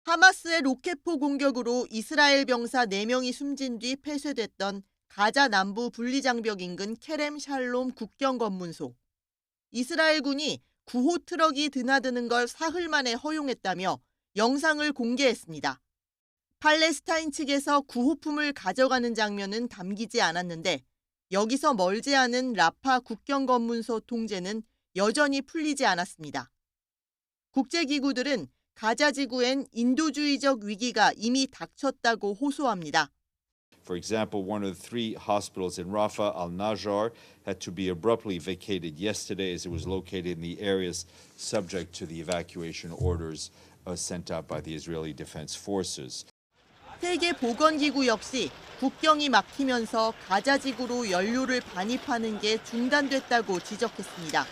하마스의 로켓포 공격으로 이스라엘 병사 4명이 숨진 뒤 폐쇄됐던 가자 남부 분리장벽 인근 케렘 샬롬 국경검문소. 이스라엘군이 구호 트럭이 드나드는 걸 사흘 만에 허용했다며 영상을 공개했습니다. 팔레스타인 측에서 구호품을 가져가는 장면은 담기지 않았는데 여기서 멀지 않은 라파 국경검문소 통제는 여전히 풀리지 않았습니다. 국제기구들은 가자 지구엔 인도주의적 위기가 이미 닥쳤다고 호소합니다. For example, one of the 3 hospitals in Rafah, Al-Najjar, had to be abruptly vacated yesterday as it was located in the areas subject to the evacuation orders sent out by the Israeli Defense Forces. 세계보건기구 역시 국경이 막히면서 가자 지구로 연료를 반입하는 게 중단됐다고 지적했습니다.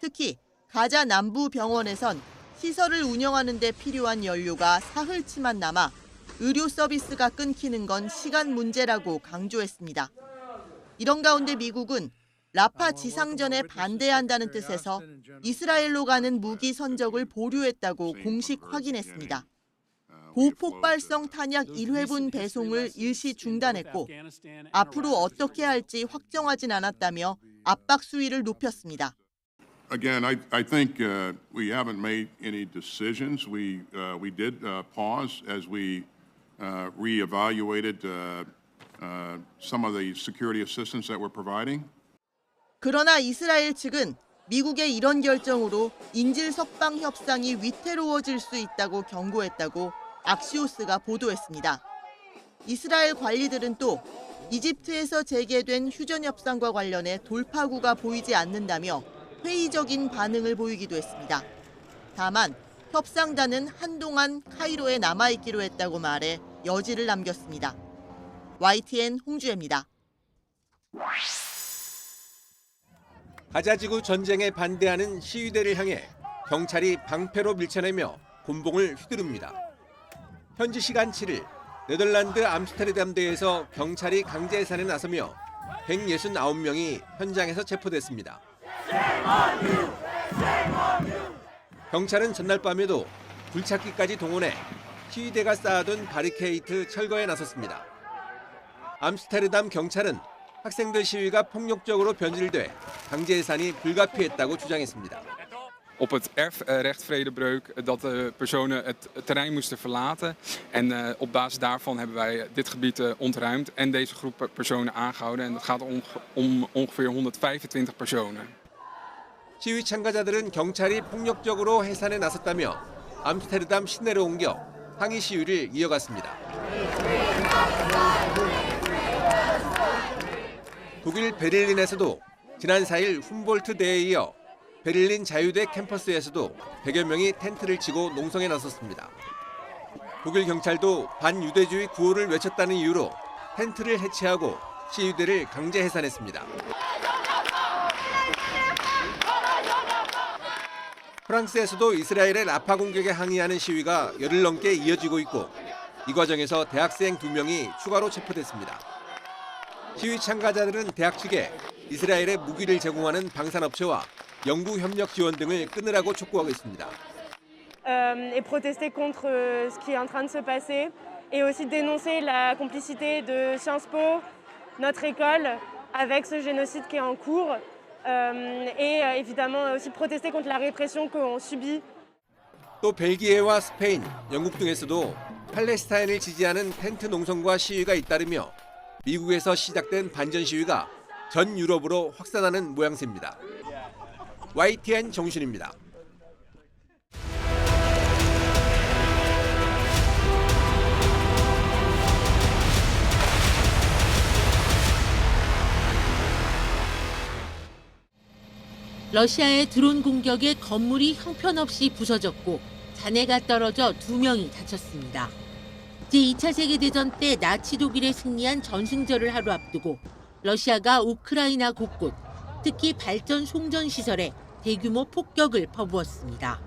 특히 가자 남부 병원에선 시설을 운영하는 데 필요한 연료가 사흘치만 남아 의료 서비스가 끊기는 건 시간 문제라고 강조했습니다. 이런 가운데 미국은 라파 지상전에 반대한다는 뜻에서 이스라엘로 가는 무기 선적을 보류했다고 공식 확인했습니다. 고폭발성 탄약 1회분 배송을 일시 중단했고 앞으로 어떻게 할지 확정하진 않았다며 압박 수위를 높였습니다. Again, I think we haven't made any decisions. We did pause as we reevaluated some of the security assistance that we're providing. 그러나 이스라엘 측은 미국의 이런 결정으로 인질 석방 협상이 위태로워질 수 있다고 경고했다고 악시오스가 보도했습니다. 이스라엘 관리들은 또 이집트에서 재개된 휴전 협상과 관련해 돌파구가 보이지 않는다며 회의적인 반응을 보이기도 했습니다. 다만 협상단은 한동안 카이로에 남아있기로 했다고 말해 여지를 남겼습니다. YTN 홍주혜입니다. 가자지구 전쟁에 반대하는 시위대를 향해 경찰이 방패로 밀쳐내며 곤봉을 휘두릅니다. 현지 시간 7일 네덜란드 암스테르담대에서 경찰이 강제 해산에 나서며 169명이 현장에서 체포됐습니다. 경찰은 전날 밤에도 굴착기까지 동원해 시위대가 쌓아둔 바리케이트 철거에 나섰습니다. 암스테르담 경찰은 학생들 시위가 폭력적으로 변질돼 강제 해산이 불가피했다고 주장했습니다. Op het erfrechtvredebreuk dat de personen het terrein moesten verlaten. En op basis daarvan hebben wij dit gebied ontruimd en deze groep personen aangehouden. En dat gaat om ongeveer 125 personen. 시위 참가자들은 경찰이 폭력적으로 해산에 나섰다며 암스테르담 시내로 옮겨 항의 시위를 이어갔습니다. 독일 베를린에서도 지난 4일 훔볼트 대회에 이어 베를린 자유대 캠퍼스에서도 100여 명이 텐트를 치고 농성에 나섰습니다. 독일 경찰도 반유대주의 구호를 외쳤다는 이유로 텐트를 해체하고 시위대를 강제 해산했습니다. 프랑스에서도 이스라엘의 라파 공격에 항의하는 시위가 열흘 넘게 이어지고 있고 이 과정에서 대학생 2명이 추가로 체포됐습니다. 시위 참가자들은 대학 측에 이스라엘에 무기를 제공하는 방산업체와 연구 협력 지원 등을 끊으라고 촉구하고 있습니다. Et protester contre ce qui est en train de se passer et aussi dénoncer la complicité de Sciences Po, notre école, avec ce génocide qui est en cours et évidemment aussi protester contre la répression qu'on subit. 또 벨기에와 스페인, 영국 등에서도 팔레스타인을 지지하는 텐트 농성과 시위가 잇따르며 미국에서 시작된 반전 시위가 전 유럽으로 확산하는 모양새입니다. YTN 정신입니다. 러시아의 드론 공격에 건물이 형편없이 부서졌고 잔해가 떨어져 2명이 다쳤습니다. 제2차 세계대전 때 나치 독일에 승리한 전승절을 하루 앞두고 러시아가 우크라이나 곳곳, 특히 발전 송전 시설에 대규모 폭격을 퍼부었습니다.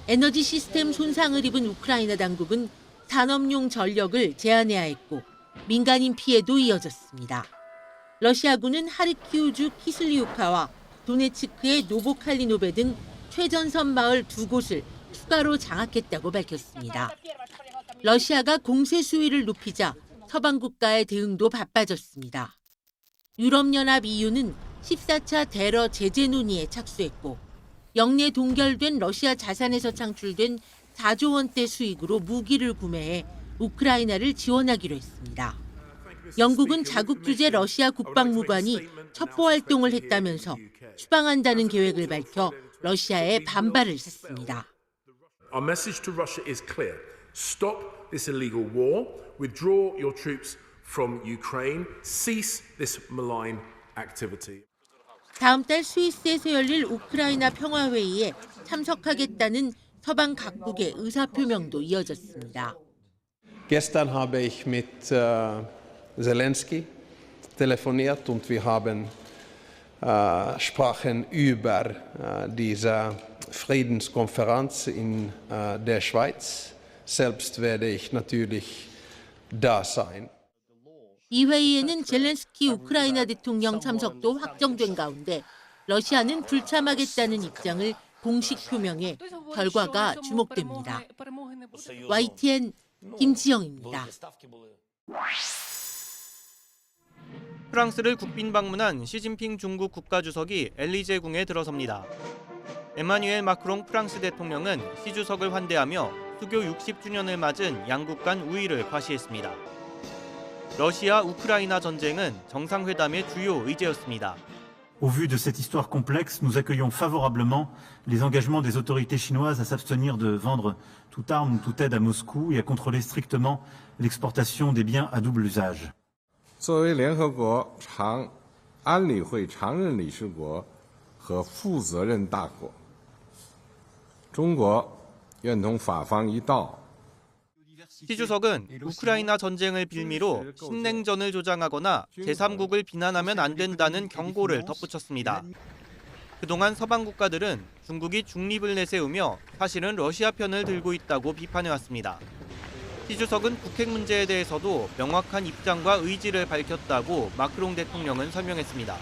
에너지 시스템 손상을 입은 우크라이나 당국은 산업용 전력을 제한해야 했고 민간인 피해도 이어졌습니다. 러시아군은 하르키우주 키슬리우카와 도네츠크의 노보칼리노베 등 최전선 마을 2곳을 추가로 장악했다고 밝혔습니다. 러시아가 공세 수위를 높이자 서방 국가의 대응도 바빠졌습니다. 유럽연합 EU는 14차 대러 제재 논의에 착수했고 영내 동결된 러시아 자산에서 창출된 4조 원대 수익으로 무기를 구매해 우크라이나를 지원하기로 했습니다. 영국은 자국 주재 러시아 국방무관이 첩보 활동을 했다면서 추방한다는 계획을 밝혀 러시아에 반발을 샀습니다. Our message to Russia is clear. Stop this illegal war. Withdraw your troops from Ukraine. Cease this malign activity. 다음 달 스위스에서 열릴 우크라이나 평화회의에 참석하겠다는 서방 각국의 의사표명도 이어졌습니다. Gestern habe ich mit Zelensky telefoniert und wir haben sprachen über diese Friedenskonferenz in der Schweiz. Selbst werde ich natürlich da sein. 이 회의에는 젤렌스키 우크라이나 대통령 참석도 확정된 가운데 러시아는 불참하겠다는 입장을 공식 표명해 결과가 주목됩니다. YTN 김지영입니다. 프랑스를 국빈 방문한 시진핑 중국 국가주석이 엘리제궁에 들어섭니다. 에마뉘엘 마크롱 프랑스 대통령은 시 주석을 환대하며 수교 60주년을 맞은 양국 간 우위를 과시했습니다. 러시아 우크라이나 전쟁은 정상회담의 주요 의제였습니다. Au vu de cette histoire complexe, nous accueillons favorablement les engagements des autorités chinoises à s'abstenir de vendre toute arme ou toute aide à Moscou et à contrôler strictement l'exportation des biens à double usage. 作为联合国安理会常任理事国和负责任大国，中国愿同法方一道。 시 주석은 우크라이나 전쟁을 빌미로 신냉전을 조장하거나 제3국을 비난하면 안 된다는 경고를 덧붙였습니다. 그동안 서방 국가들은 중국이 중립을 내세우며 사실은 러시아 편을 들고 있다고 비판해왔습니다. 시 주석은 북핵 문제에 대해서도 명확한 입장과 의지를 밝혔다고 마크롱 대통령은 설명했습니다.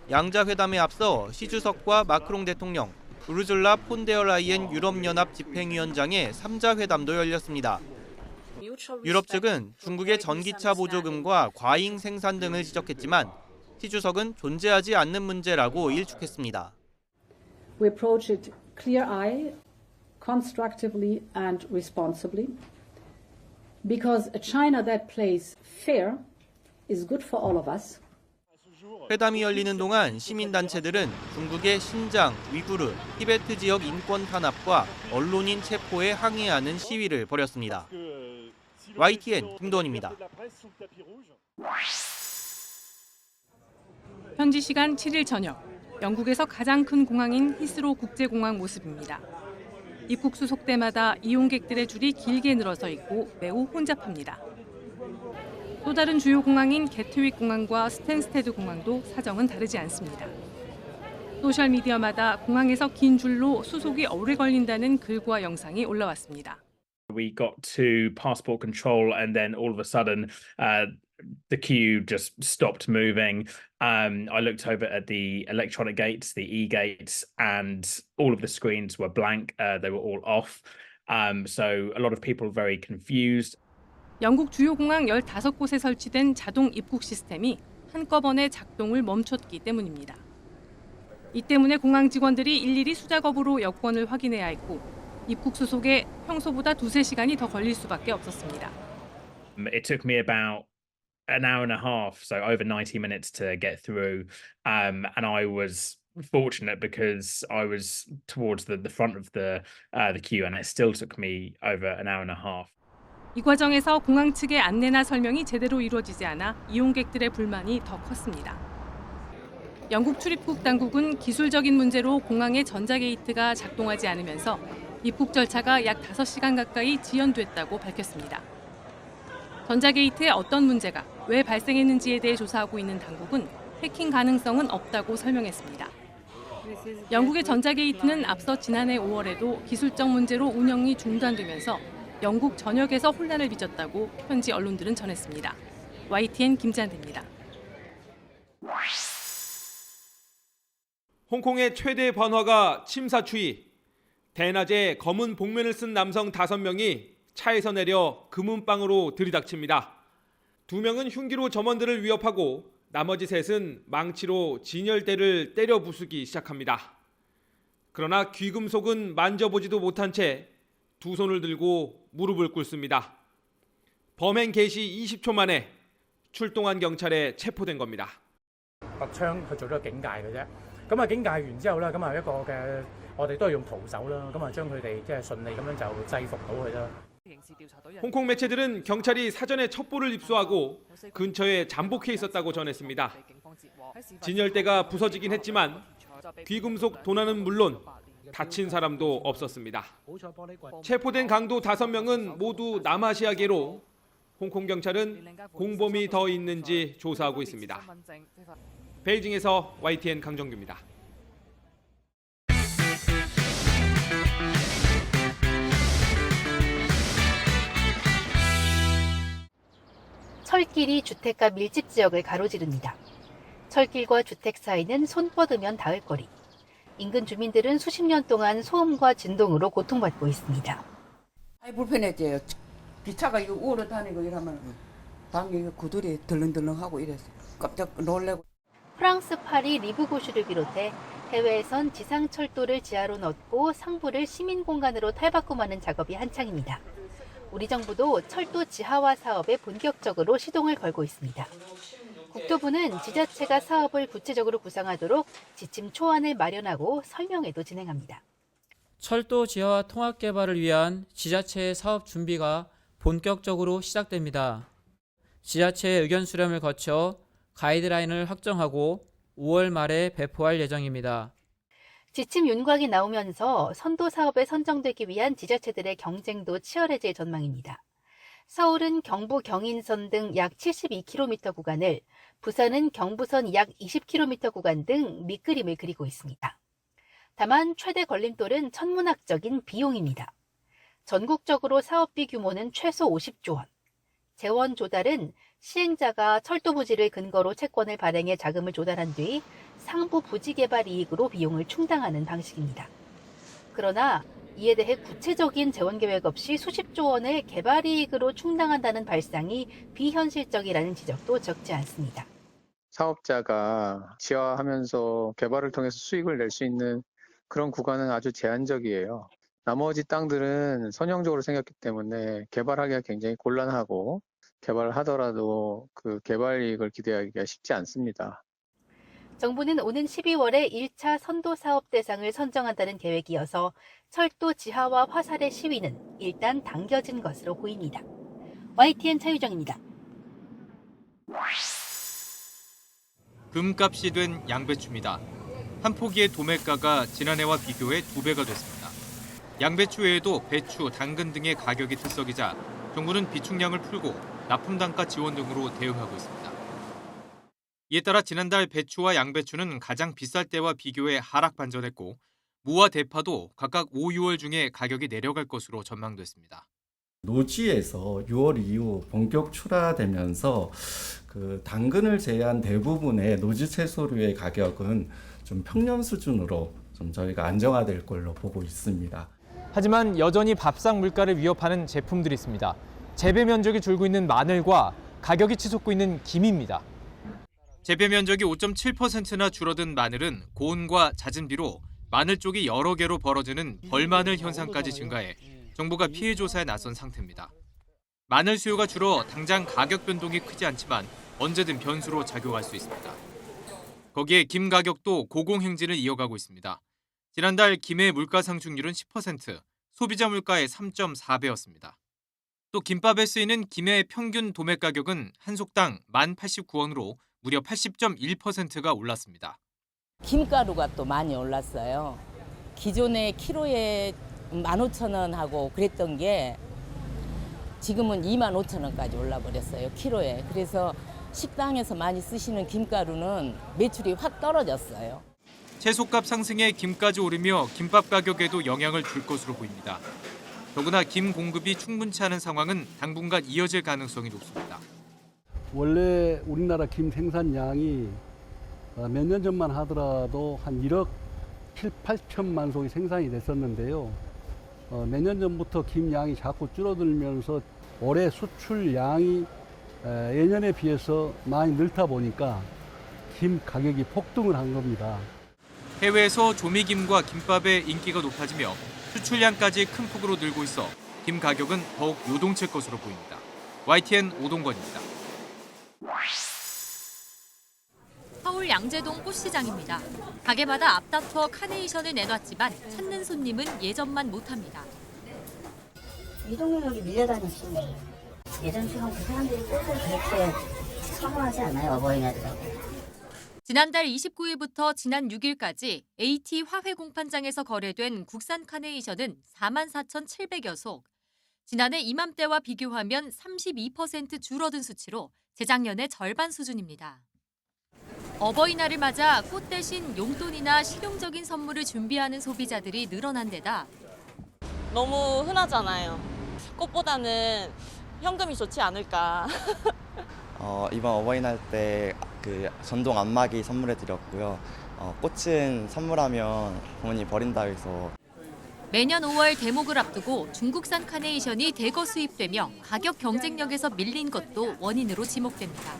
양자 회담에 앞서 시 주석과 마크롱 대통령, 우르줄라 폰데어라이엔 유럽연합 집행위원장의 3자 회담도 열렸습니다. 유럽 측은 중국의 전기차 보조금과 과잉 생산 등을 지적했지만 시 주석은 존재하지 않는 문제라고 일축했습니다. We approach it clear-eyed, constructively and responsibly, because a China that plays fair is good for all of us. 회담이 열리는 동안 시민단체들은 중국의 신장, 위구르, 티베트 지역 인권 탄압과 언론인 체포에 항의하는 시위를 벌였습니다. YTN 김도원입니다. 현지 시간 7일 저녁, 영국에서 가장 큰 공항인 히스로 국제공항 모습입니다. 입국 수속대마다 이용객들의 줄이 길게 늘어서 있고 매우 혼잡합니다. 또 다른 주요 공항인 게트윅 공항과 스탠스테드 공항도 사정은 다르지 않습니다. 소셜미디어마다 공항에서 긴 줄로 수속이 오래 걸린다는 글과 영상이 올라왔습니다. We got to passport control and then all of a sudden the queue just stopped moving. I looked over at the electronic gates, the e-gates, and all of the screens were blank. They were all off. So a lot of people were very confused. 영국 주요 공항 15곳에 설치된 자동 입국 시스템이 한꺼번에 작동을 멈췄기 때문입니다. 이 때문에 공항 직원들이 일일이 수작업으로 여권을 확인해야 했고 입국 수속에 평소보다 2-3시간이 더 걸릴 수밖에 없었습니다. It took me about an hour and a half, so over 90 minutes to get through, and I was fortunate because I was towards the front of the queue, and it still took me over an hour and a half. 이 과정에서 공항 측의 안내나 설명이 제대로 이루어지지 않아 이용객들의 불만이 더 컸습니다. 영국 출입국 당국은 기술적인 문제로 공항의 전자게이트가 작동하지 않으면서 입국 절차가 약 5시간 가까이 지연됐다고 밝혔습니다. 전자게이트에 어떤 문제가 왜 발생했는지에 대해 조사하고 있는 당국은 해킹 가능성은 없다고 설명했습니다. 영국의 전자게이트는 앞서 지난해 5월에도 기술적 문제로 운영이 중단되면서 영국 전역에서 혼란을 빚었다고 현지 언론들은 전했습니다. YTN 김지한입니다. 홍콩의 최대 번화가 침사추이. 대낮에 검은 복면을 쓴 남성 5명이 차에서 내려 금은방으로 들이닥칩니다. 2명은 흉기로 점원들을 위협하고 나머지 3은 망치로 진열대를 때려 부수기 시작합니다. 그러나 귀금속은 만져보지도 못한 채 2손을 들고 무릎을 꿇습니다. 범행 개시 20초 만에 출동한 경찰에 체포된 겁니다. 拔槍去做咗警戒嘅啫。咁啊警戒完之後咧，咁啊一個嘅我哋都係用徒手啦，咁啊將佢哋即係順利咁樣就制服到佢啦。 홍콩 매체들은 경찰이 사전에 첩보를 입수하고 근처에 잠복해 있었다고 전했습니다. 진열대가 부서지긴 했지만 귀금속 도난은 물론 다친 사람도 없었습니다. 체포된 강도 5명은 모두 남아시아계로 홍콩 경찰은 공범이 더 있는지 조사하고 있습니다. 베이징에서 YTN 강정규입니다. 철길이 주택가 밀집 지역을 가로지릅니다. 철길과 주택 사이는 손 뻗으면 닿을 거리. 인근 주민들은 수십 년 동안 소음과 진동으로 고통받고 있습니다. 불편했죠. 기차가 이거 우러 다니고 이러면 방에 구들이 덜렁덜렁하고 이래서 깜짝 놀래고. 프랑스 파리 리브고슈를 비롯해 해외에선 지상철도를 지하로 넣고 상부를 시민 공간으로 탈바꿈하는 작업이 한창입니다. 우리 정부도 철도 지하화 사업에 본격적으로 시동을 걸고 있습니다. 국토부는 지자체가 사업을 구체적으로 구상하도록 지침 초안을 마련하고 설명회도 진행합니다. 철도 지하화 통합 개발을 위한 지자체의 사업 준비가 본격적으로 시작됩니다. 지자체의 의견 수렴을 거쳐 가이드라인을 확정하고 5월 말에 배포할 예정입니다. 지침 윤곽이 나오면서 선도 사업에 선정되기 위한 지자체들의 경쟁도 치열해질 전망입니다. 서울은 경부 경인선 등 약 72km 구간을, 부산은 경부선 약 20km 구간 등 밑그림을 그리고 있습니다. 다만 최대 걸림돌은 천문학적인 비용입니다. 전국적으로 사업비 규모는 최소 50조 원. 재원 조달은 시행자가 철도 부지를 근거로 채권을 발행해 자금을 조달한 뒤 상부 부지 개발 이익으로 비용을 충당하는 방식입니다. 그러나 이에 대해 구체적인 재원 계획 없이 수십조 원을 개발 이익으로 충당한다는 발상이 비현실적이라는 지적도 적지 않습니다. 사업자가 지하화하면서 개발을 통해서 수익을 낼 수 있는 그런 구간은 아주 제한적이에요. 나머지 땅들은 선형적으로 생겼기 때문에 개발하기가 굉장히 곤란하고 개발을 하더라도 그 개발 이익을 기대하기가 쉽지 않습니다. 정부는 오는 12월에 1차 선도 사업 대상을 선정한다는 계획이어서 철도 지하화 화살의 시위는 일단 당겨진 것으로 보입니다. YTN 차유정입니다. 금값이 된 양배추입니다. 한 포기의 도매가가 지난해와 비교해 2배가 됐습니다. 양배추 외에도 배추, 당근 등의 가격이 들썩이자 정부는 비축량을 풀고 납품 단가 지원 등으로 대응하고 있습니다. 이에 따라 지난달 배추와 양배추는 가장 비쌀 때와 비교해 하락 반전했고 무와 대파도 각각 5, 6월 중에 가격이 내려갈 것으로 전망됐습니다. 노지에서 6월 이후 본격 출하되면서 그 당근을 제외한 대부분의 노지 채소류의 가격은 좀 평년 수준으로 좀 저희가 안정화될 걸로 보고 있습니다. 하지만 여전히 밥상 물가를 위협하는 제품들이 있습니다. 재배 면적이 줄고 있는 마늘과 가격이 치솟고 있는 김입니다. 재배 면적이 5.7%나 줄어든 마늘은 고온과 잦은 비로 마늘 쪽이 여러 개로 벌어지는 벌마늘 현상까지 증가해 정부가 피해 조사에 나선 상태입니다. 마늘 수요가 줄어 당장 가격 변동이 크지 않지만 언제든 변수로 작용할 수 있습니다. 거기에 김 가격도 고공행진을 이어가고 있습니다. 지난달 김의 물가 상승률은 10%, 소비자 물가의 3.4배였습니다. 또 김밥에 쓰이는 김의 평균 도매 가격은 한 속당 1,089원으로 무려 80.1%가 올랐습니다. 김가루가 또 많이 올랐어요. 기존에 키로에 15,000원하고 그랬던 게 지금은 25,000원까지 올라버렸어요, 키로에. 그래서 식당에서 많이 쓰시는 김가루는 매출이 확 떨어졌어요. 채소값 상승에 김까지 오르며 김밥 가격에도 영향을 줄 것으로 보입니다. 더구나 김 공급이 충분치 않은 상황은 당분간 이어질 가능성이 높습니다. 원래 우리나라 김 생산량이 몇 년 전만 하더라도 한 1억 7, 8천만 송이 생산이 됐었는데요. 몇 년 전부터 김 양이 자꾸 줄어들면서 올해 수출량이 예년에 비해서 많이 늘다 보니까 김 가격이 폭등을 한 겁니다. 해외에서 조미김과 김밥의 인기가 높아지며 수출량까지 큰 폭으로 늘고 있어 김 가격은 더욱 요동칠 것으로 보입니다. YTN 오동건입니다. 서울 양재동 꽃시장입니다. 가게마다 앞다퉈 카네이션을 내놨지만 찾는 손님은 예전만 못합니다. 이 동네 여기 밀려다녔지. 예전처럼 그 사람들이 꽃을 그렇게 선호하지 않아요, 어버이날이라고. 지난달 29일부터 지난 6일까지 AT 화훼 공판장에서 거래된 국산 카네이션은 44,700여 속. 지난해 이맘때와 비교하면 32% 줄어든 수치로 재작년의 절반 수준입니다. 어버이날을 맞아 꽃 대신 용돈이나 실용적인 선물을 준비하는 소비자들이 늘어난 데다 너무 흔하잖아요. 꽃보다는 현금이 좋지 않을까. 이번 어버이날 때 그 전동 안마기 선물해 드렸고요. 꽃은 선물하면 부모님 버린다 해서. 매년 5월 대목을 앞두고 중국산 카네이션이 대거 수입되며 가격 경쟁력에서 밀린 것도 원인으로 지목됩니다.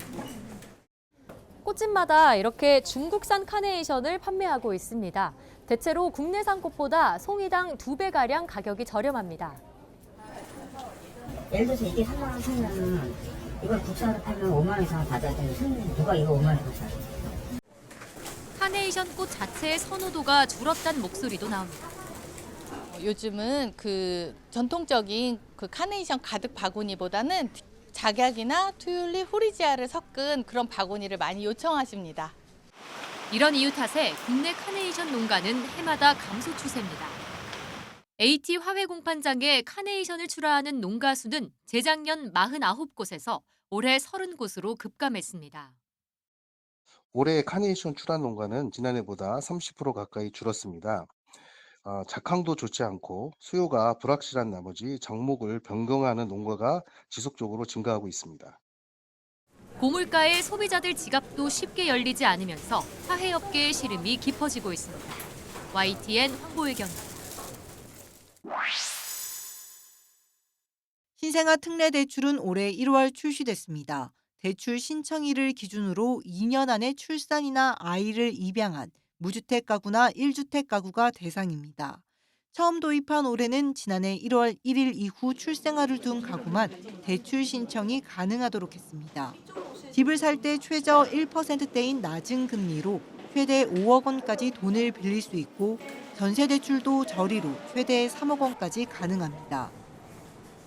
꽃집마다 이렇게 중국산 카네이션을 판매하고 있습니다. 대체로 국내산 꽃보다 송이당 2배가량 가격이 저렴합니다. 예를 들어서 이게 3만 원 사면 이걸 국산으로 팔면 5만 원 이상을 받아야 되는데 누가 이거 5만 원 사? 카네이션 꽃 자체의 선호도가 줄었다는 목소리도 나옵니다. 요즘은 그 전통적인 그 카네이션 가득 바구니보다는 작약이나 튤립, 후리지아를 섞은 그런 바구니를 많이 요청하십니다. 이런 이유 탓에 국내 카네이션 농가는 해마다 감소 추세입니다. AT 화훼 공판장에 카네이션을 출하하는 농가 수는 재작년 49곳에서 올해 30곳으로 급감했습니다. 올해 카네이션 출하 농가는 지난해보다 30% 가까이 줄었습니다. 작황도 좋지 않고 수요가 불확실한 나머지 작목을 변경하는 농가가 지속적으로 증가하고 있습니다. 고물가에 소비자들 지갑도 쉽게 열리지 않으면서 화훼업계의 시름이 깊어지고 있습니다. YTN 황보혜경입니다. 신생아 특례 대출은 올해 1월 출시됐습니다. 대출 신청일을 기준으로 2년 안에 출산이나 아이를 입양한 무주택 가구나 1주택 가구가 대상입니다. 처음 도입한 올해는 지난해 1월 1일 이후 출생아를 둔 가구만 대출 신청이 가능하도록 했습니다. 집을 살 때 최저 1%대인 낮은 금리로 최대 5억 원까지 돈을 빌릴 수 있고 전세 대출도 저리로 최대 3억 원까지 가능합니다.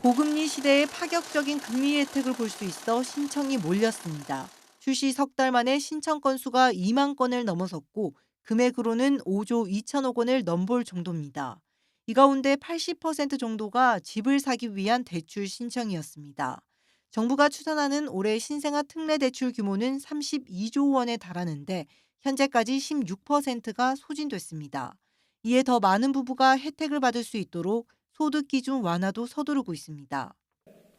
고금리 시대에 파격적인 금리 혜택을 볼 수 있어 신청이 몰렸습니다. 출시 석 달 만에 신청 건수가 2만 건을 넘어섰고 금액으로는 5조 2천억 원을 넘볼 정도입니다. 이 가운데 80% 정도가 집을 사기 위한 대출 신청이었습니다. 정부가 추산하는 올해 신생아 특례 대출 규모는 32조 원에 달하는데 현재까지 16%가 소진됐습니다. 이에 더 많은 부부가 혜택을 받을 수 있도록 소득 기준 완화도 서두르고 있습니다.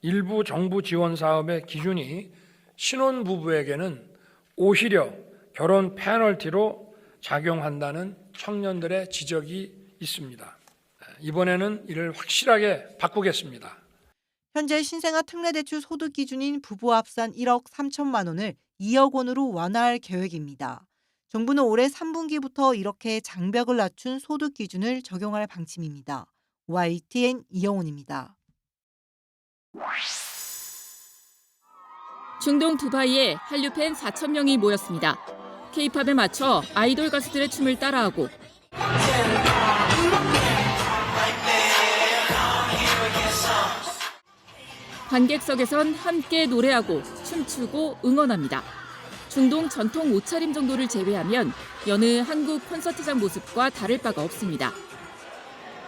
일부 정부 지원 사업의 기준이 신혼부부에게는 오히려 결혼 페널티로 작용한다는 청년들의 지적이 있습니다. 이번에는 이를 확실하게 바꾸겠습니다. 현재 신생아 특례 대출 소득 기준인 부부 합산 1억 3천만 원을 2억 원으로 완화할 계획입니다. 정부는 올해 3분기부터 이렇게 장벽을 낮춘 소득 기준을 적용할 방침입니다. YTN 이영훈입니다. 중동 두바이에 한류 팬 4천 명이 모였습니다. K-팝에 맞춰 아이돌 가수들의 춤을 따라하고 관객석에선 함께 노래하고 춤추고 응원합니다. 중동 전통 옷차림 정도를 제외하면 여느 한국 콘서트장 모습과 다를 바가 없습니다.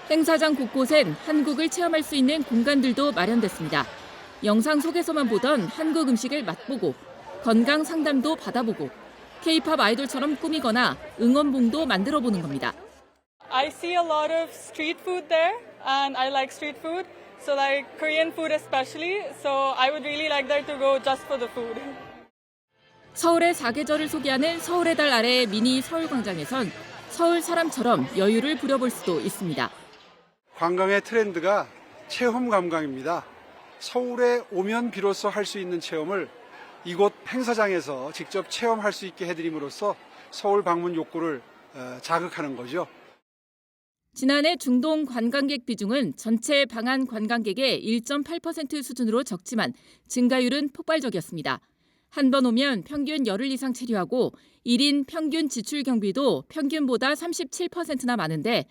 행사장 곳곳엔 한국을 체험할 수 있는 공간들도 마련됐습니다. 영상 속에서만 보던 한국 음식을 맛보고 건강 상담도 받아보고 K-팝 아이돌처럼 꾸미거나 응원봉도 만들어보는 겁니다. I see a lot of street food there and I like street food. So like Korean food especially. So I would really like there to go just for the food. 서울의 사계절을 소개하는 서울의 달 아래 미니 서울광장에선 서울 사람처럼 여유를 부려볼 수도 있습니다. 관광의 트렌드가 체험 관광입니다. 서울에 오면 비로소 할 수 있는 체험을 이곳 행사장에서 직접 체험할 수 있게 해드림으로써 서울 방문 욕구를 자극하는 거죠. 지난해 중동 관광객 비중은 전체 방한 관광객의 1.8% 수준으로 적지만 증가율은 폭발적이었습니다. 한 번 오면 평균 열흘 이상 체류하고 1인 평균 지출 경비도 평균보다 37%나 많은데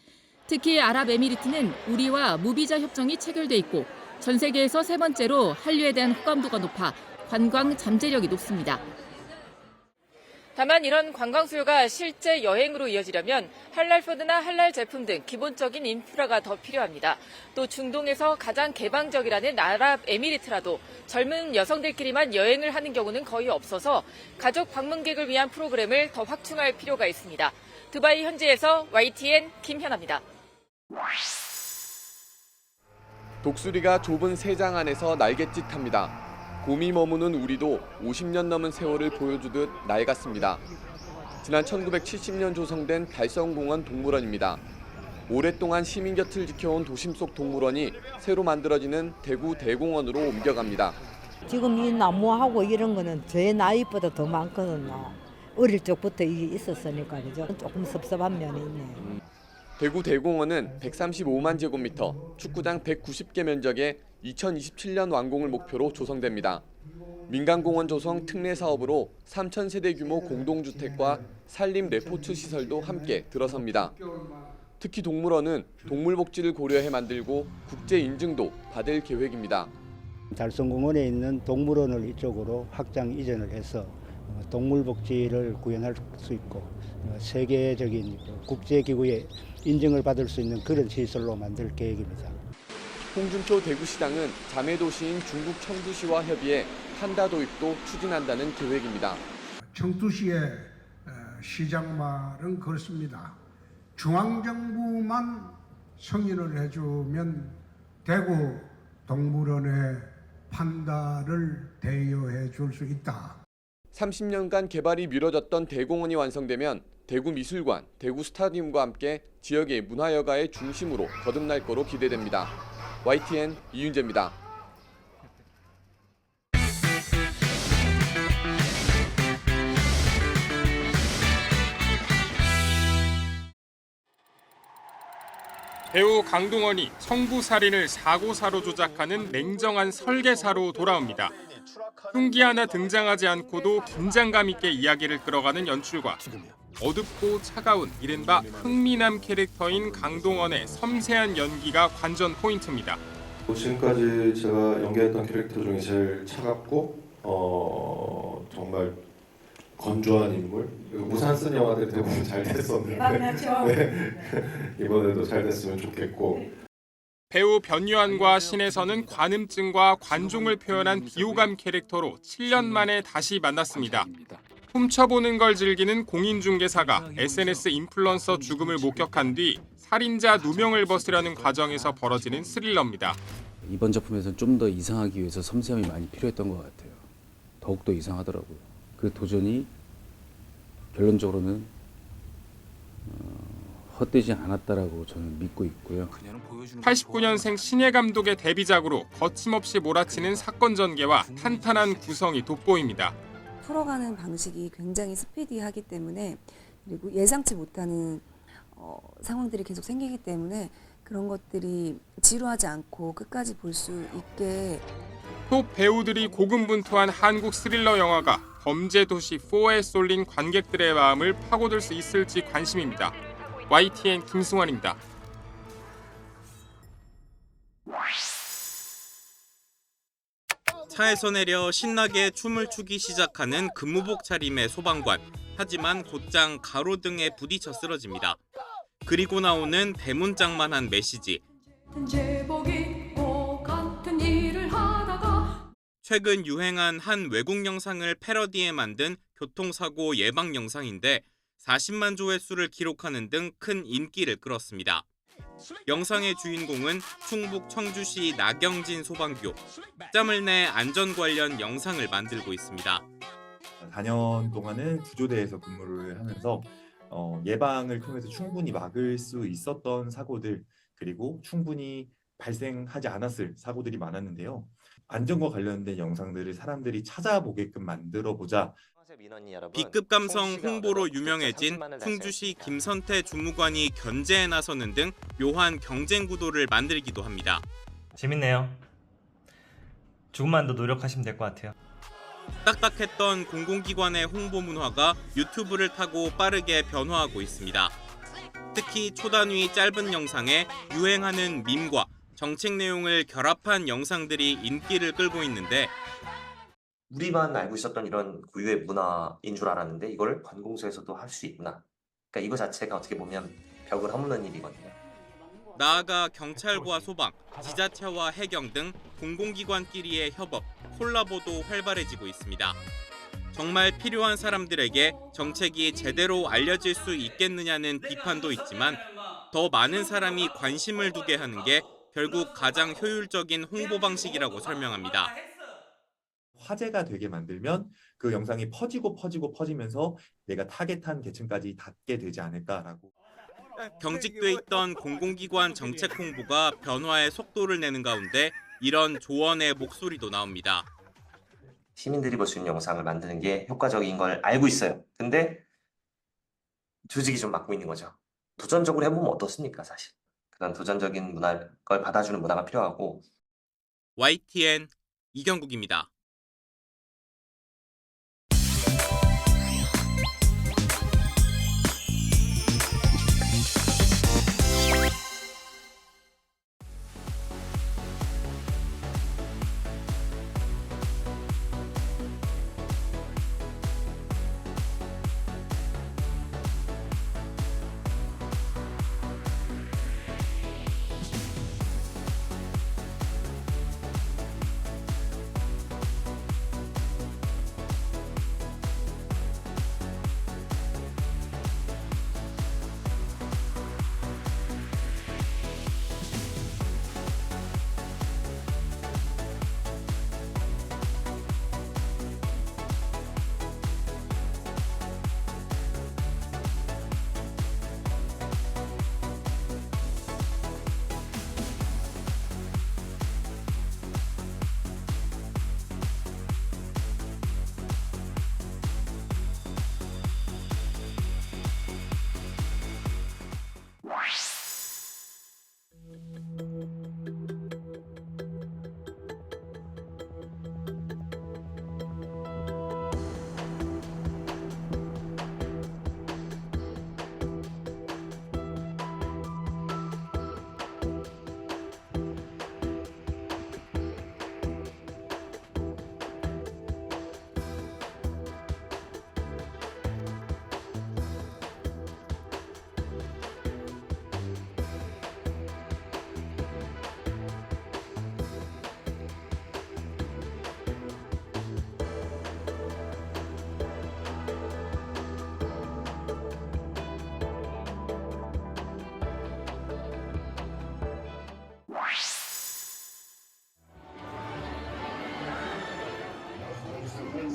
특히 아랍에미리트는 우리와 무비자 협정이 체결돼 있고 전 세계에서 세 번째로 한류에 대한 호감도가 높아 관광 잠재력이 높습니다. 다만 이런 관광 수요가 실제 여행으로 이어지려면 할랄 푸드나 할랄 제품 등 기본적인 인프라가 더 필요합니다. 또 중동에서 가장 개방적이라는 아랍에미리트라도 젊은 여성들끼리만 여행을 하는 경우는 거의 없어서 가족 방문객을 위한 프로그램을 더 확충할 필요가 있습니다. 두바이 현지에서 YTN 김현아입니다. 독수리가 좁은 세장 안에서 날갯짓합니다. 곰이 머무는 우리도 50년 넘은 세월을 보여주듯 낡았습니다. 지난 1970년 조성된 달성공원 동물원입니다. 오랫동안 시민 곁을 지켜온 도심 속 동물원이 새로 만들어지는 대구 대공원으로 옮겨갑니다. 지금 이 나무하고 이런 거는 제 나이보다 더 많거든요. 어릴 적부터 이게 있었으니까 그죠? 조금 섭섭한 면이 있네요. 대구 대공원은 135만 제곱미터, 축구장 190개 면적에 2027년 완공을 목표로 조성됩니다. 민간공원 조성 특례 사업으로 3,000세대 규모 공동주택과 산림 레포츠 시설도 함께 들어섭니다. 특히 동물원은 동물복지를 고려해 만들고 국제 인증도 받을 계획입니다. 달성공원에 있는 동물원을 이쪽으로 확장 이전을 해서 동물복지를 구현할 수 있고 세계적인 국제기구의 인증을 받을 수 있는 그런 시설로 만들 계획입니다. 홍준표 대구시장은 자매도시인 중국 청주시와 협의해 판다 도입도 추진한다는 계획입니다. 청주시의 시장 말은 그렇습니다. 중앙정부만 승인을 해주면 대구 동물원에 판다를 대여해 줄 수 있다. 30년간 개발이 미뤄졌던 대공원이 완성되면 대구 미술관, 대구 스타디움과 함께 지역의 문화여가의 중심으로 거듭날 거로 기대됩니다. YTN 이윤재입니다. 배우 강동원이 청부살인을 사고사로 조작하는 냉정한 설계사로 돌아옵니다. 흉기 하나 등장하지 않고도 긴장감 있게 이야기를 끌어가는 연출과 어둡고 차가운 이른바 흥미남 캐릭터인 강동원의 섬세한 연기가 관전 포인트입니다. 지금까지 제가 연기했던 캐릭터 중에 제일 차갑고 정말 건조한 인물. 우산 쓴 영화들이 대부분 잘 됐었는데 네. 이번에도 잘 됐으면 좋겠고. 배우 변유한과 신혜선은 관음증과 관종을 표현한 비호감 캐릭터로 7년 만에 다시 만났습니다. 훔쳐보는 걸 즐기는 공인중개사가 SNS 인플루언서 죽음을 목격한 뒤 살인자 누명을 벗으려는 과정에서 벌어지는 스릴러입니다. 이번 작품에서는 좀 더 이상하기 위해서 섬세함이 많이 필요했던 것 같아요. 더욱더 이상하더라고요. 그 도전이 결론적으로는 헛되지 않았다라고 저는 믿고 있고요. 89년생 신혜 감독의 데뷔작으로 거침없이 몰아치는 사건 전개와 탄탄한 구성이 돋보입니다. 풀어가는 방식이 굉장히 스피디하기 때문에 그리고 예상치 못하는 상황들이 계속 생기기 때문에 그런 것들이 지루하지 않고 끝까지 볼 수 있게 톱 배우들이 고군분투한 한국 스릴러 영화가 범죄도시 4에 쏠린 관객들의 마음을 파고들 수 있을지 관심입니다. YTN 김승환입니다. 차에서 내려 신나게 춤을 추기 시작하는 근무복 차림의 소방관. 하지만 곧장 가로등에 부딪혀 쓰러집니다. 그리고 나오는 대문짝만한 메시지. 최근 유행한 한 외국 영상을 패러디해 만든 교통사고 예방 영상인데 40만 조회수를 기록하는 등 큰 인기를 끌었습니다. 영상의 주인공은 충북 청주시 나경진 소방교. 짬을 내 안전 관련 영상을 만들고 있습니다. 4년 동안은 구조대에서 근무를 하면서 예방을 통해서 충분히 막을 수 있었던 사고들, 그리고 충분히 발생하지 않았을 사고들이 많았는데요. 안전과 관련된 영상들을 사람들이 찾아보게끔 만들어보자. B급 감성 홍보로 유명해진 충주시 김선태 주무관이 견제에 나서는 등 묘한 경쟁 구도를 만들기도 합니다. 재밌네요. 조금만 더 노력하시면 될 것 같아요. 딱딱했던 공공기관의 홍보 문화가 유튜브를 타고 빠르게 변화하고 있습니다. 특히 초단위 짧은 영상에 유행하는 밈과 정책 내용을 결합한 영상들이 인기를 끌고 있는데 우리만 알고 있었던 이런 고유의 문화인 줄 알았는데 이걸 관공서에서도 할 수 있구나. 그러니까 이거 자체가 어떻게 보면 벽을 허무는 일이거든요. 나아가 경찰과 소방, 지자체와 해경 등 공공기관끼리의 협업, 콜라보도 활발해지고 있습니다. 정말 필요한 사람들에게 정책이 제대로 알려질 수 있겠느냐는 비판도 있지만 더 많은 사람이 관심을 두게 하는 게 결국 가장 효율적인 홍보 방식이라고 설명합니다. 화제가 되게 만들면 그 영상이 퍼지면서 내가 타겟한 계층까지 닿게 되지 않을까라고. 경직돼 있던 공공기관 정책 홍보가 변화의 속도를 내는 가운데 이런 조언의 목소리도 나옵니다. 시민들이 볼 수 있는 영상을 만드는 게 효과적인 걸 알고 있어요. 근데 조직이 좀 막고 있는 거죠. 도전적으로 해보면 어떻습니까, 사실. 그런 도전적인 걸 받아주는 문화가 필요하고. YTN 이경국입니다.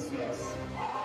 Yes.